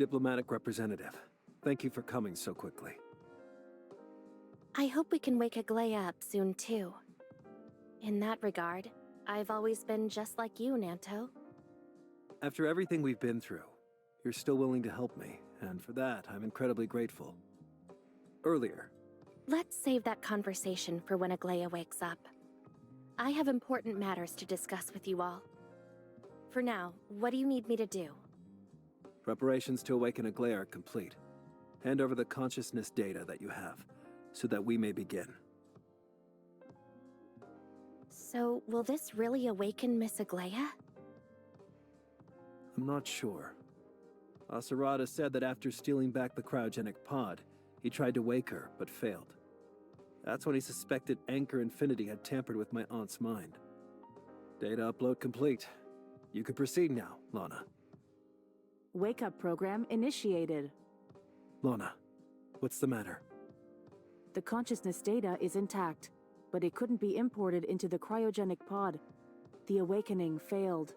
Diplomatic representative, thank you for coming so quickly. I hope we can wake Aglaia up soon, too. In that regard, I've always been just like you, Nanto. After everything we've been through, you're still willing to help me, and for that, I'm incredibly grateful. Earlier. Let's save that conversation for when Aglaia wakes up. I have important matters to discuss with you all. For now, what do you need me to do? Preparations to awaken Aglaia are complete. Hand over the consciousness data that you have, so that we may begin. So, will this really awaken Miss Aglaia? I'm not sure. Asarada said that after stealing back the cryogenic pod, he tried to wake her, but failed. That's when he suspected Anchor Infinity had tampered with my aunt's mind. Data upload complete. You can proceed now, Lana. Wake-up program initiated. Lana, what's the matter? The consciousness data is intact, but it couldn't be imported into the cryogenic pod. The awakening failed.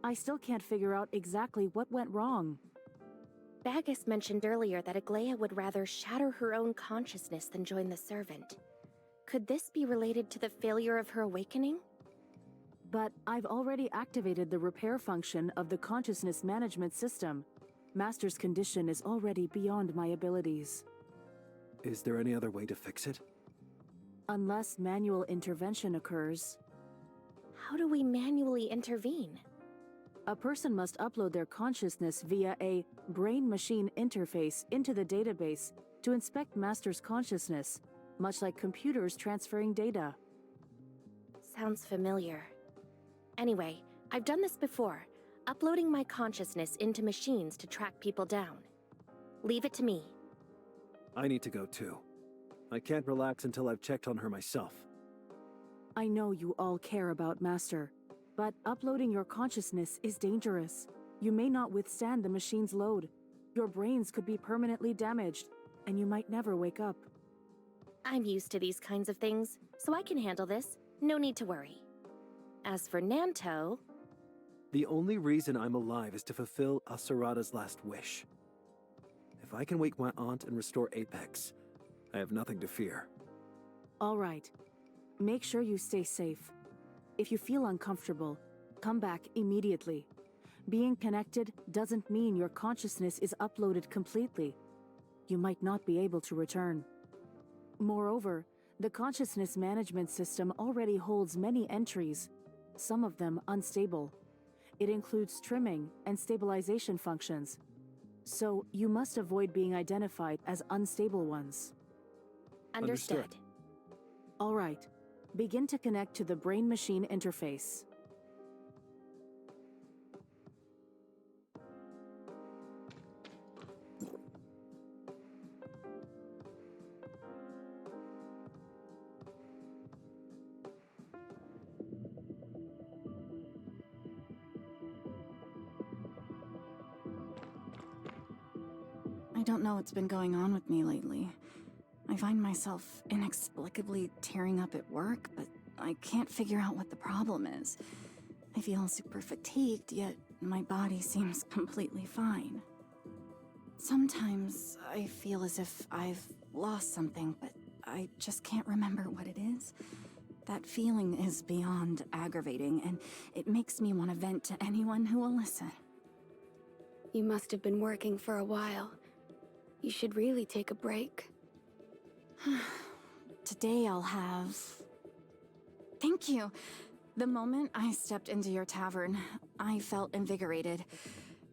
I still can't figure out exactly what went wrong. Bagus mentioned earlier that Aglaia would rather shatter her own consciousness than join the Servant. Could this be related to the failure of her awakening? But I've already activated the repair function of the consciousness management system. Master's condition is already beyond my abilities. Is there any other way to fix it? Unless manual intervention occurs. How do we manually intervene? A person must upload their consciousness via a brain-machine interface into the database to inspect Master's consciousness, much like computers transferring data. Sounds familiar. Anyway, I've done this before, uploading my consciousness into machines to track people down. Leave it to me. I need to go too. I can't relax until I've checked on her myself. I know you all care about Master, but uploading your consciousness is dangerous. You may not withstand the machine's load. Your brains could be permanently damaged, and you might never wake up. I'm used to these kinds of things, so I can handle this. No need to worry. As for Nanto... The only reason I'm alive is to fulfill Asarada's last wish. If I can wake my aunt and restore Apex, I have nothing to fear. All right. Make sure you stay safe. If you feel uncomfortable, come back immediately. Being connected doesn't mean your consciousness is uploaded completely. You might not be able to return. Moreover, the consciousness management system already holds many entries, some of them unstable. It includes trimming and stabilization functions. So you must avoid being identified as unstable ones. Understood. All right. Begin to connect to the brain-machine interface. I don't know what's been going on with me lately. I find myself inexplicably tearing up at work, but I can't figure out what the problem is. I feel super fatigued, yet my body seems completely fine. Sometimes I feel as if I've lost something, but I just can't remember what it is. That feeling is beyond aggravating, and it makes me want to vent to anyone who will listen. You must have been working for a while. You should really take a break. Today I'll have... Thank you. The moment I stepped into your tavern, I felt invigorated.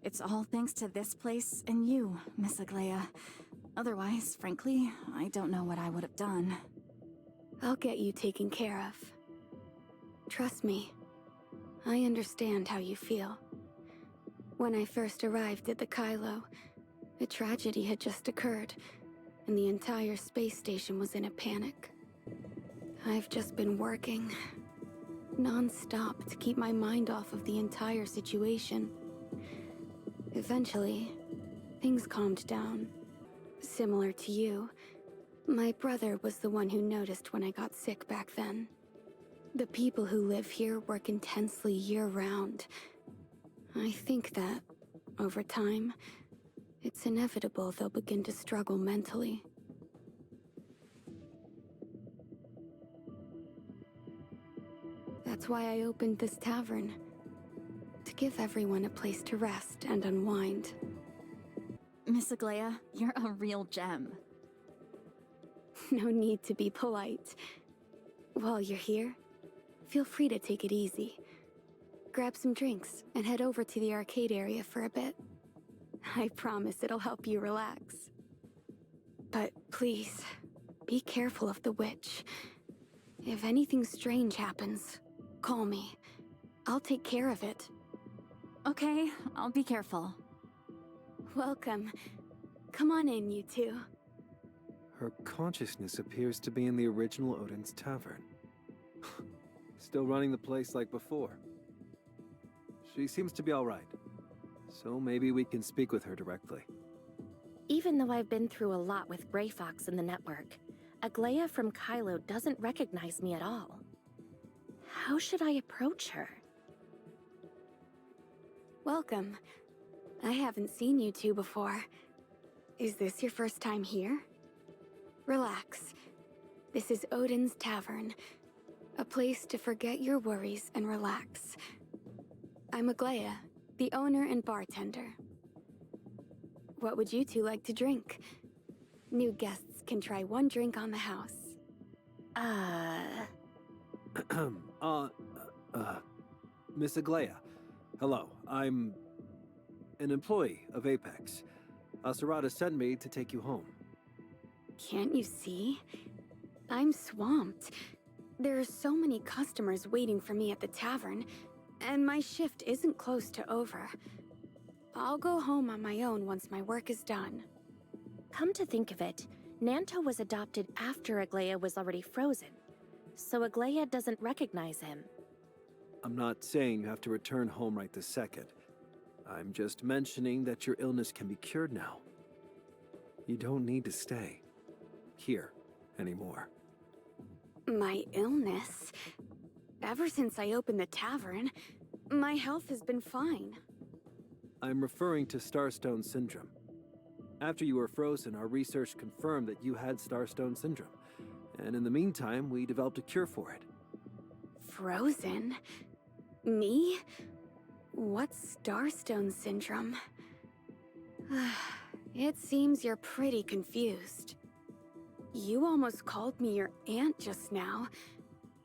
It's all thanks to this place and you, Miss Aglaia. Otherwise, frankly, I don't know what I would have done. I'll get you taken care of. Trust me, I understand how you feel. When I first arrived at the Kylo, a tragedy had just occurred, and the entire space station was in a panic. I've just been working non-stop to keep my mind off of the entire situation. Eventually, things calmed down. Similar to you, my brother was the one who noticed when I got sick back then. The people who live here work intensely year-round. I think that, over time, it's inevitable they'll begin to struggle mentally. That's why I opened this tavern. To give everyone a place to rest and unwind. Miss Aglaya, you're a real gem. No need to be polite. While you're here, feel free to take it easy. Grab some drinks and head over to the arcade area for a bit. I promise it'll help you relax. But please, be careful of the witch. If anything strange happens, call me. I'll take care of it. Okay, I'll be careful. Welcome. Come on in, you two. Her consciousness appears to be in the original Odin's Tavern. Still running the place like before. She seems to be all right. So maybe we can speak with her directly. Even though I've been through a lot with Grey Fox in the network, Aglaya from Kylo doesn't recognize me at all. How should I approach her? Welcome. I haven't seen you two before. Is this your first time here? Relax. This is Odin's Tavern. A place to forget your worries and relax. I'm Aglaya, the owner and bartender. What would you two like to drink? New guests can try one drink on the house. Miss Aglaya. Hello, I'm an employee of Apex. Asurata sent me to take you home. Can't you see? I'm swamped. There are so many customers waiting for me at the tavern, and my shift isn't close to over. I'll go home on my own once my work is done. Come to think of it, Nanto was adopted after Aglaya was already frozen, so Aglaya doesn't recognize him. I'm not saying you have to return home right this second. I'm just mentioning that your illness can be cured now. You don't need to stay here anymore. My illness? Ever since I opened the tavern, my health has been fine. I'm referring to Starstone Syndrome. After you were frozen, our research confirmed that you had Starstone Syndrome. And in the meantime, we developed a cure for it. Frozen? Me? What's Starstone Syndrome? It seems you're pretty confused. You almost called me your aunt just now.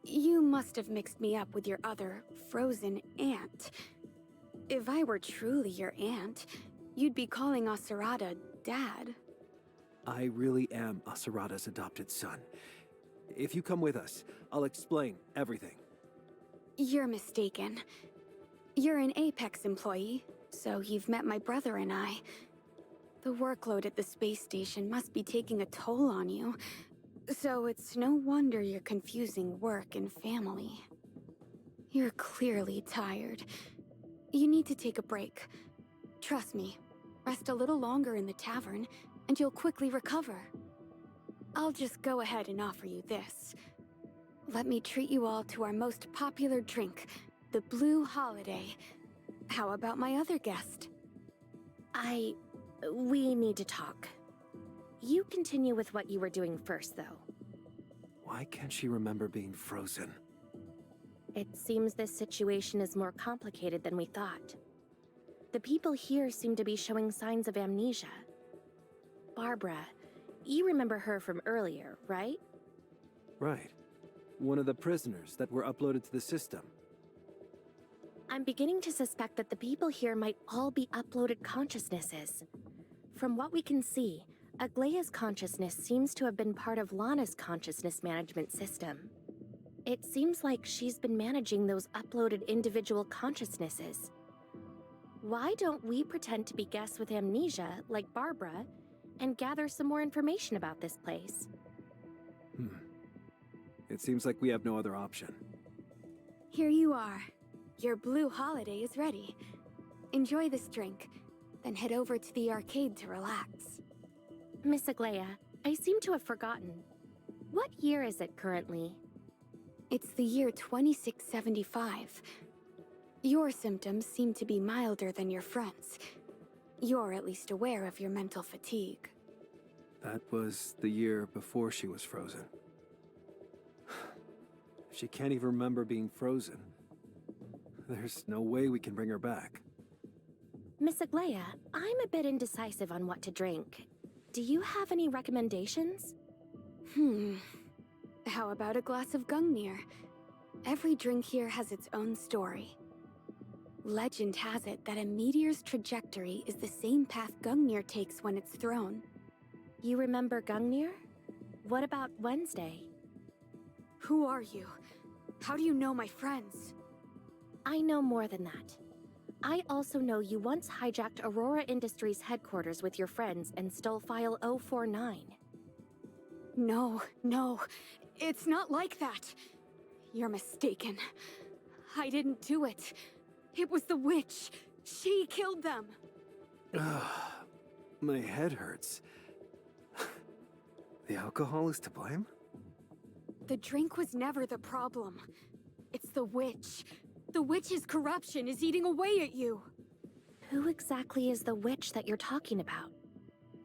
You must have mixed me up with your other frozen aunt. If I were truly your aunt, you'd be calling Asurata Dad. I really am Asurata's adopted son. If you come with us, I'll explain everything. You're mistaken. You're an Apex employee, so you've met my brother and I. The workload at the space station must be taking a toll on you, so it's no wonder you're confusing work and family. You're clearly tired. You need to take a break. Trust me, rest a little longer in the tavern, and you'll quickly recover. I'll just go ahead and offer you this. Let me treat you all to our most popular drink, the Blue Holiday. How about my other guest? We need to talk. You continue with what you were doing first, though. Why can't she remember being frozen? It seems this situation is more complicated than we thought. The people here seem to be showing signs of amnesia. Barbara, you remember her from earlier, right? Right. One of the prisoners that were uploaded to the system. I'm beginning to suspect that the people here might all be uploaded consciousnesses. From what we can see, Aglaya's consciousness seems to have been part of Lana's consciousness management system. It seems like she's been managing those uploaded individual consciousnesses. Why don't we pretend to be guests with amnesia, like Barbara, and gather some more information about this place? It seems like we have no other option. Here you are. Your Blue Holiday is ready. Enjoy this drink, then head over to the arcade to relax. Miss Aglaya, I seem to have forgotten. What year is it currently? It's the year 2675. Your symptoms seem to be milder than your friends. You're at least aware of your mental fatigue. That was the year before she was frozen. If she can't even remember being frozen, there's no way we can bring her back. Miss Aglaia, I'm a bit indecisive on what to drink. Do you have any recommendations? How about a glass of Gungnir? Every drink here has its own story. Legend has it that a meteor's trajectory is the same path Gungnir takes when it's thrown. You remember Gungnir? What about Wednesday? Who are you? How do you know my friends? I know more than that. I also know you once hijacked Aurora Industries headquarters with your friends and stole File 049. No, it's not like that. You're mistaken. I didn't do it. It was the witch. She killed them. My head hurts. The alcohol is to blame? The drink was never the problem. It's the witch. The witch's corruption is eating away at you. Who exactly is the witch that you're talking about?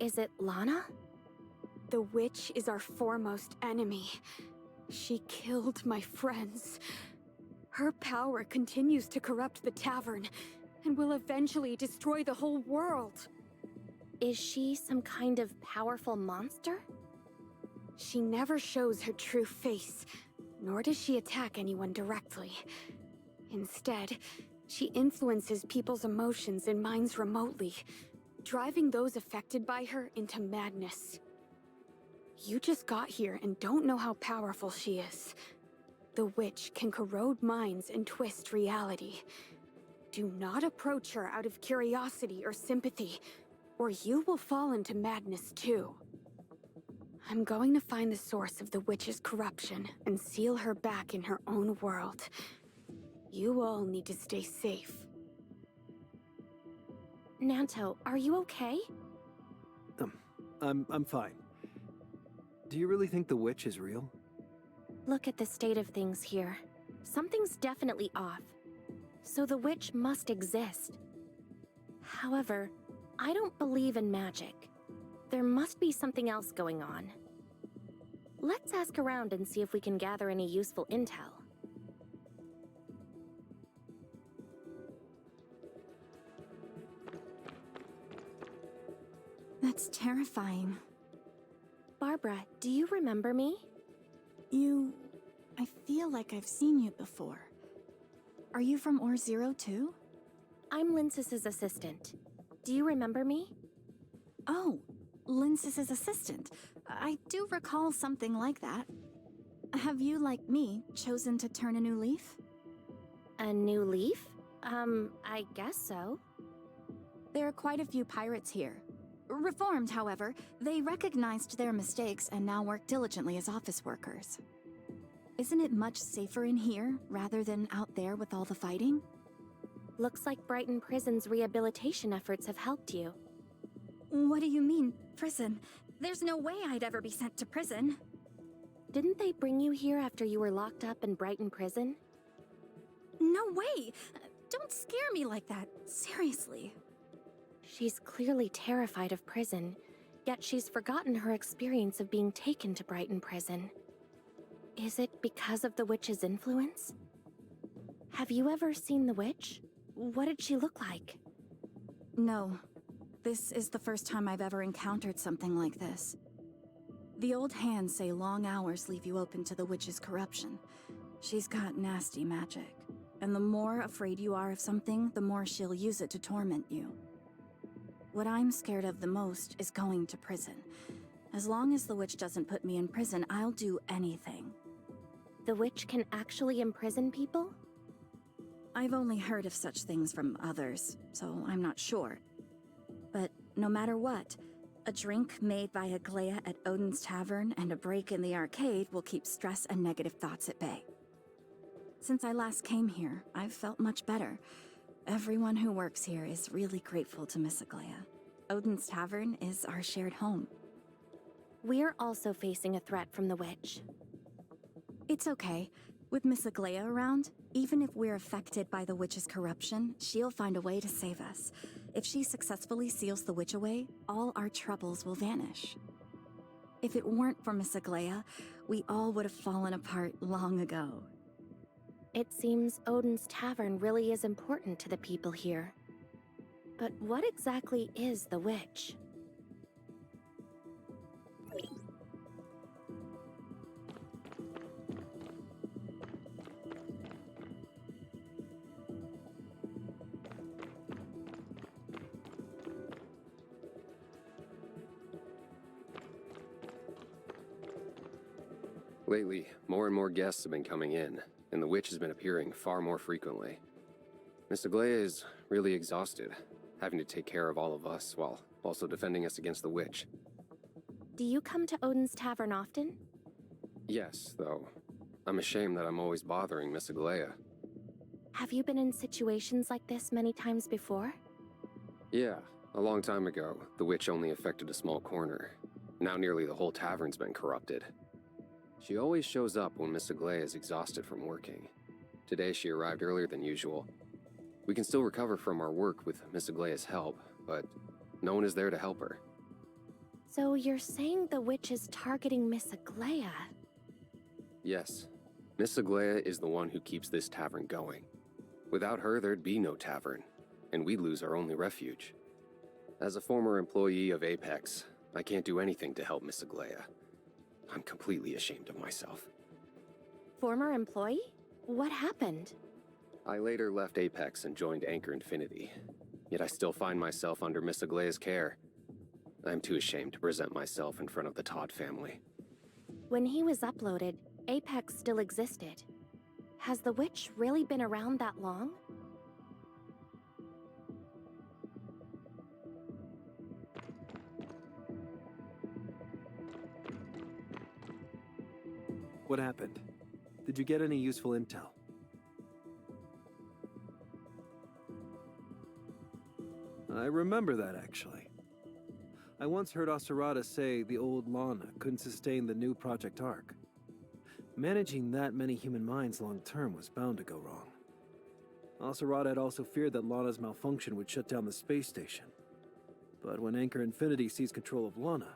Is it Lana? The witch is our foremost enemy. She killed my friends. Her power continues to corrupt the tavern, and will eventually destroy the whole world. Is she some kind of powerful monster? She never shows her true face, nor does she attack anyone directly. Instead, she influences people's emotions and minds remotely, driving those affected by her into madness. You just got here and don't know how powerful she is. The witch can corrode minds and twist reality. Do not approach her out of curiosity or sympathy, or you will fall into madness too. I'm going to find the source of the witch's corruption and seal her back in her own world. You all need to stay safe. Nanto, are you okay? I'm fine. Do you really think the witch is real? Look at the state of things here. Something's definitely off. So the witch must exist. However, I don't believe in magic. There must be something else going on. Let's ask around and see if we can gather any useful intel. That's terrifying. Barbara, do you remember me? I feel like I've seen you before. Are you from Or Zero too? I'm Linsis's assistant. Do you remember me? Oh, Linsis's assistant. I do recall something like that. Have you, like me, chosen to turn a new leaf? A new leaf? I guess so. There are quite a few pirates here. Reformed, however, they recognized their mistakes and now work diligently as office workers. Isn't it much safer in here, rather than out there with all the fighting? Looks like Brighton Prison's rehabilitation efforts have helped you. What do you mean, prison? There's no way I'd ever be sent to prison. Didn't they bring you here after you were locked up in Brighton Prison? No way! Don't scare me like that, seriously. She's clearly terrified of prison, yet she's forgotten her experience of being taken to Brighton Prison. Is it because of the witch's influence? Have you ever seen the witch? What did she look like? No. This is the first time I've ever encountered something like this. The old hands say long hours leave you open to the witch's corruption. She's got nasty magic, and the more afraid you are of something, the more she'll use it to torment you. What I'm scared of the most is going to prison. As long as the witch doesn't put me in prison, I'll do anything. The witch can actually imprison people? I've only heard of such things from others, so I'm not sure. But no matter what, a drink made by Aglaia at Odin's Tavern and a break in the arcade will keep stress and negative thoughts at bay. Since I last came here, I've felt much better. Everyone who works here is really grateful to Miss Aglaia. Odin's Tavern is our shared home. We're also facing a threat from the witch. It's okay. With Miss Aglaya around, even if we're affected by the witch's corruption, she'll find a way to save us. If she successfully seals the witch away, all our troubles will vanish. If it weren't for Miss Aglaya, we all would have fallen apart long ago. It seems Odin's Tavern really is important to the people here. But what exactly is the witch? Lately, more and more guests have been coming in, and the witch has been appearing far more frequently. Miss Aglaya is really exhausted, having to take care of all of us while also defending us against the witch. Do you come to Odin's Tavern often? Yes, though. I'm ashamed that I'm always bothering Miss Aglaya. Have you been in situations like this many times before? Yeah, a long time ago, the witch only affected a small corner. Now nearly the whole tavern's been corrupted. She always shows up when Miss Aglaya is exhausted from working. Today she arrived earlier than usual. We can still recover from our work with Miss Aglaya's help, but no one is there to help her. So you're saying the witch is targeting Miss Aglaya? Yes, Miss Aglaya is the one who keeps this tavern going. Without her, there'd be no tavern, and we'd lose our only refuge. As a former employee of Apex, I can't do anything to help Miss Aglaya. I'm completely ashamed of myself. Former employee? What happened? I later left Apex and joined Anchor Infinity, yet I still find myself under Miss Aglaya's care. I'm too ashamed to present myself in front of the Todd family. When he was uploaded, Apex still existed. Has the witch really been around that long? What happened? Did you get any useful intel? I remember that, actually. I once heard Asurada say the old Lana couldn't sustain the new Project Arc. Managing that many human minds long-term was bound to go wrong. Asurada had also feared that Lana's malfunction would shut down the space station. But when Anchor Infinity seized control of Lana,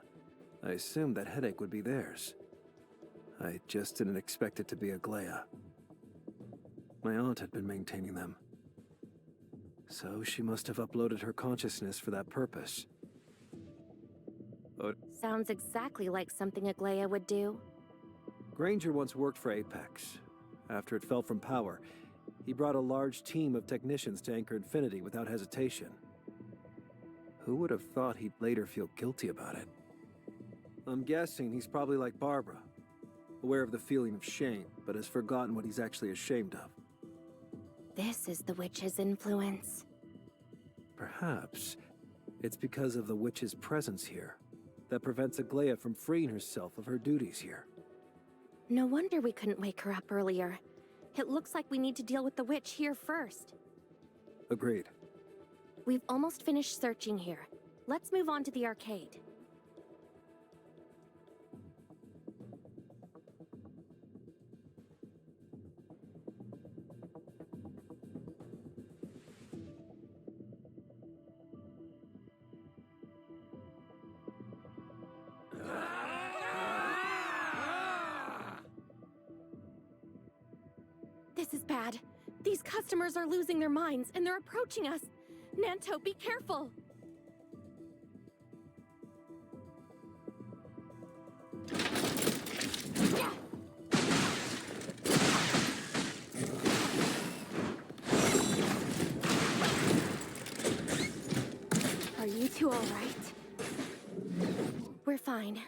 I assumed that headache would be theirs. I just didn't expect it to be Aglaya. My aunt had been maintaining them. So she must have uploaded her consciousness for that purpose. Sounds exactly like something Aglaya would do. Granger once worked for Apex. After it fell from power, he brought a large team of technicians to Anchor Infinity without hesitation. Who would have thought he'd later feel guilty about it? I'm guessing he's probably like Barbara, aware of the feeling of shame, but has forgotten what he's actually ashamed of. This is the witch's influence. Perhaps it's because of the witch's presence here that prevents Aglaya from freeing herself of her duties here. No wonder we couldn't wake her up earlier. It looks like we need to deal with the witch here first. Agreed. We've almost finished searching here. Let's move on to the arcade. This is bad. These customers are losing their minds, and they're approaching us. Nanto, be careful! Are you two all right? We're fine.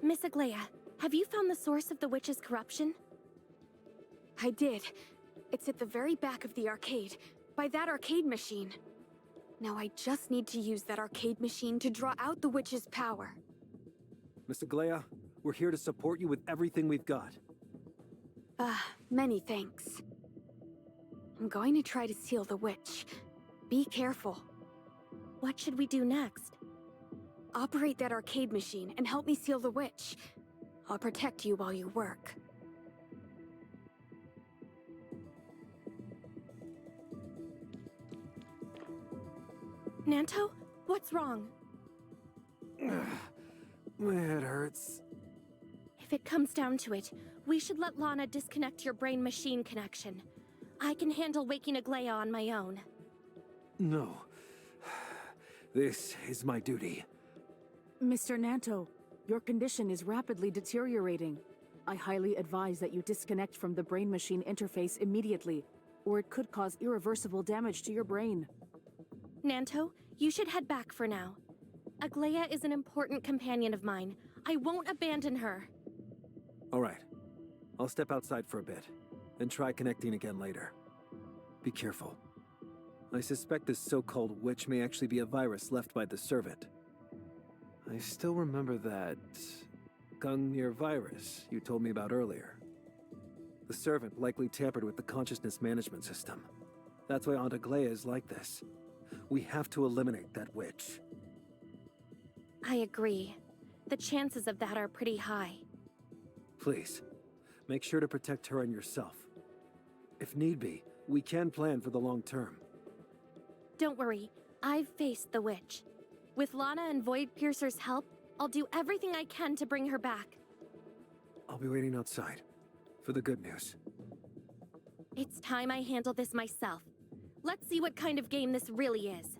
Miss Aglaya, have you found the source of the witch's corruption? I did. It's at the very back of the arcade, by that arcade machine. Now I just need to use that arcade machine to draw out the witch's power. Miss Aglaya, we're here to support you with everything we've got. Many thanks. I'm going to try to seal the witch. Be careful. What should we do next? Operate that arcade machine and help me seal the witch. I'll protect you while you work. Nanto? What's wrong? My head hurts. If it comes down to it, we should let Lana disconnect your brain-machine connection. I can handle waking Aglaya on my own. No. This is my duty. Mr. Nanto, your condition is rapidly deteriorating. I highly advise that you disconnect from the brain-machine interface immediately, or it could cause irreversible damage to your brain. Nanto, you should head back for now. Aglaya is an important companion of mine. I won't abandon her. All right. I'll step outside for a bit, and try connecting again later. Be careful. I suspect this so-called witch may actually be a virus left by the servant. I still remember that Gungnir virus you told me about earlier. The servant likely tampered with the consciousness management system. That's why Aunt Aglaya is like this. We have to eliminate that witch. I agree. The chances of that are pretty high. Please, make sure to protect her and yourself. If need be, we can plan for the long term. Don't worry, I've faced the witch. With Lana and Void Piercer's help, I'll do everything I can to bring her back. I'll be waiting outside for the good news. It's time I handle this myself. Let's see what kind of game this really is.